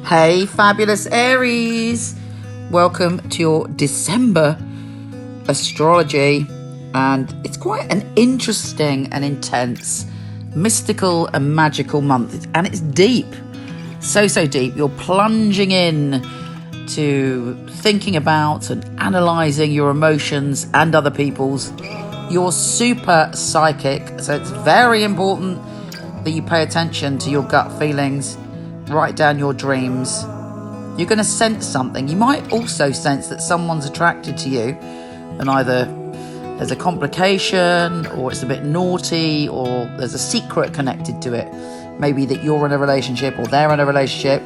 Hey, fabulous Aries. Welcome to your December astrology. And it's quite an interesting and intense, mystical and magical month. And it's deep. So deep. You're plunging in to thinking about and analysing your emotions and other people's. You're super psychic. So it's very important that you pay attention to your gut feelings. Write down your dreams. You're going to sense something. You might also sense that someone's attracted to you, and either there's a complication, or it's a bit naughty, or there's a secret connected to it. Maybe that you're in a relationship or they're in a relationship,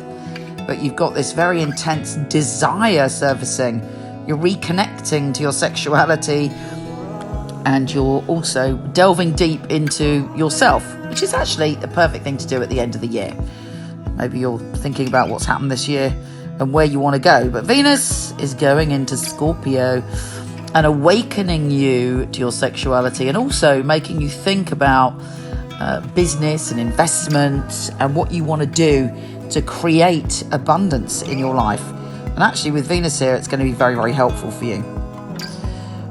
but you've got this very intense desire surfacing. You're reconnecting to your sexuality, and you're also delving deep into yourself, which is actually the perfect thing to do at the end of the year. Maybe you're thinking about what's happened this year and where you want to go. But Venus is going into Scorpio and awakening you to your sexuality, and also making you think about business and investment and what you want to do to create abundance in your life. And actually with Venus here, it's going to be very helpful for you.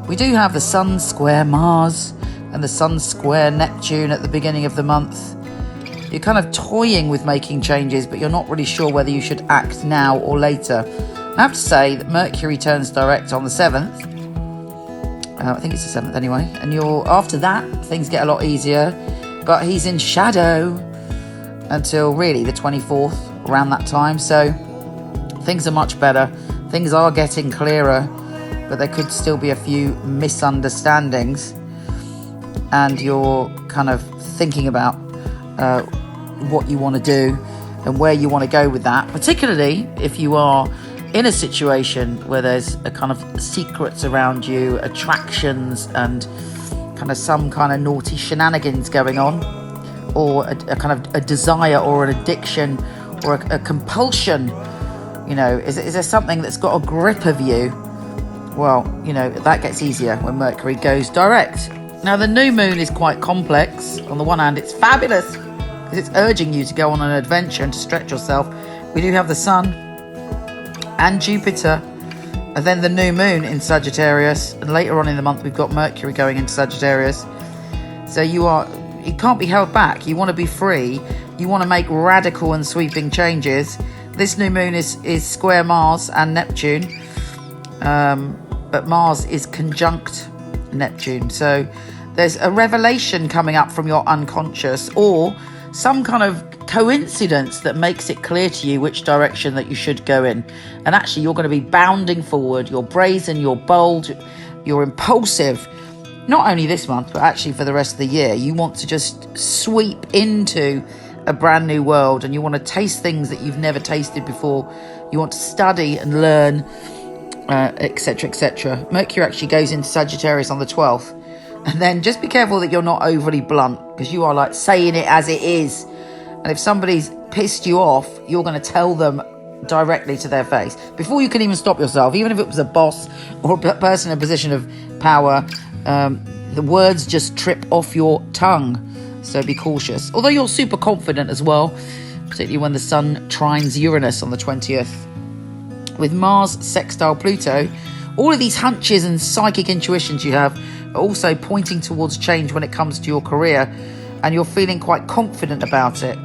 We do have the Sun square Mars and the Sun square Neptune at the beginning of the month. You're kind of toying with making changes, but you're not really sure whether you should act now or later. I have to say that Mercury turns direct on the 7th. I think it's the 7th anyway. And after that, things get a lot easier. But he's in shadow until really the 24th, around that time. So things are much better. Things are getting clearer, but there could still be a few misunderstandings. And you're kind of thinking about what you want to do and where you want to go with that, particularly if you are in a situation where there's a kind of secrets around you, attractions, and kind of some kind of naughty shenanigans going on, or a kind of a desire or an addiction or a compulsion. Is there something that's got a grip of you? Well, that gets easier when Mercury goes direct. Now, the new moon is quite complex. On the one hand, it's fabulous because it's urging you to go on an adventure and to stretch yourself. We do have the Sun and Jupiter, and then the new moon in Sagittarius, and later on in the month we've got Mercury going into Sagittarius. So you can't be held back. You want to be free. You want to make radical and sweeping changes. This new moon is square Mars and Neptune, but Mars is conjunct Neptune. So there's a revelation coming up from your unconscious, or some kind of coincidence that makes it clear to you which direction that you should go in. And actually you're going to be bounding forward. You're brazen, you're bold, you're impulsive. Not only this month, but actually for the rest of the year. You want to just sweep into a brand new world, and you want to taste things that you've never tasted before. You want to study and learn, etc. Mercury actually goes into Sagittarius on the 12th. And then just be careful that you're not overly blunt, because you are like saying it as it is. And if somebody's pissed you off, you're going to tell them directly to their face before you can even stop yourself. Even if it was a boss or a person in a position of power, the words just trip off your tongue. So be cautious. Although you're super confident as well, particularly when the Sun trines Uranus on the 20th. With Mars sextile Pluto, all of these hunches and psychic intuitions you have are also pointing towards change when it comes to your career, and you're feeling quite confident about it.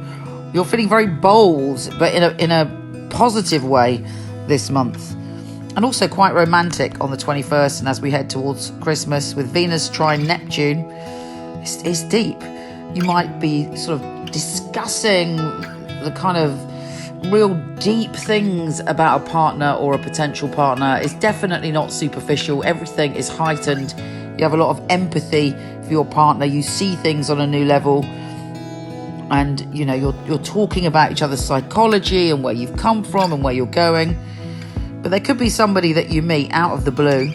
You're feeling very bold, but in a positive way this month, and also quite romantic on the 21st. And as we head towards Christmas with Venus trine Neptune, it's deep. You might be sort of discussing the kind of real deep things about a partner or a potential partner. It's definitely not superficial. Everything is heightened. You have a lot of empathy for your partner. You see things on a new level, and you're talking about each other's psychology and where you've come from and where you're going. But there could be somebody that you meet out of the blue,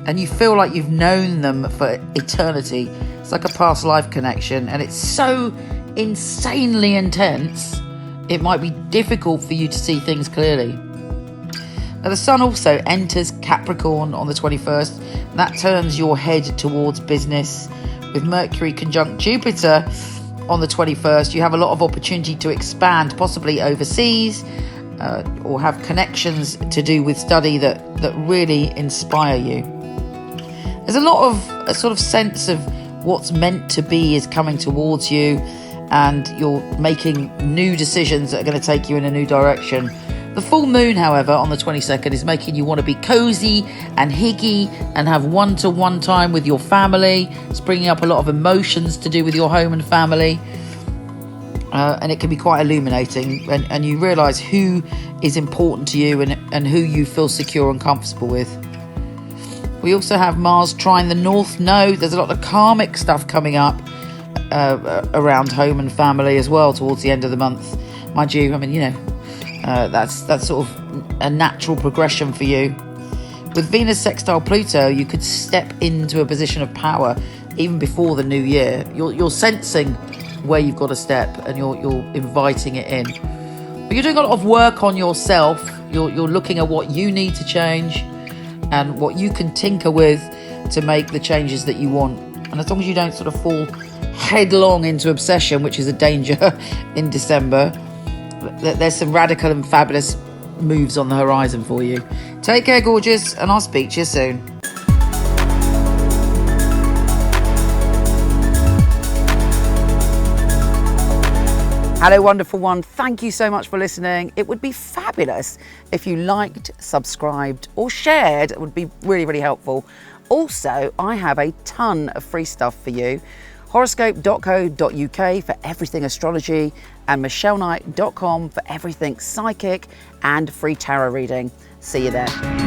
and you feel like you've known them for eternity. It's like a past life connection, and it's so insanely intense, it might be difficult for you to see things clearly. Now, the Sun also enters Capricorn on the 21st. And that turns your head towards business. With Mercury conjunct Jupiter on the 21st, you have a lot of opportunity to expand, possibly overseas, or have connections to do with study that really inspire you. There's a lot of a sort of sense of what's meant to be is coming towards you, and you're making new decisions that are going to take you in a new direction. The full moon, however, on the 22nd is making you want to be cozy and higgy and have one-to-one time with your family. It's bringing up a lot of emotions to do with your home and family. And it can be quite illuminating, and you realise who is important to you and who you feel secure and comfortable with. We also have Mars trine the North Node. There's a lot of karmic stuff coming up around home and family as well towards the end of the month. Mind you, I mean, that's sort of a natural progression for you. With Venus sextile Pluto, you could step into a position of power even before the new year. You're sensing where you've got to step, and you're inviting it in. But you're doing a lot of work on yourself. You're looking at what you need to change and what you can tinker with to make the changes that you want. And as long as you don't sort of fall headlong into obsession, which is a danger in December, there's some radical and fabulous moves on the horizon for you. Take care, gorgeous, and I'll speak to you soon. Hello, wonderful one. Thank you so much for listening. It would be fabulous if you liked, subscribed, or shared. It would be really, really helpful. Also, I have a ton of free stuff for you. Horoscope.co.uk for everything astrology, and michelleknight.com for everything psychic and free tarot reading. See you there.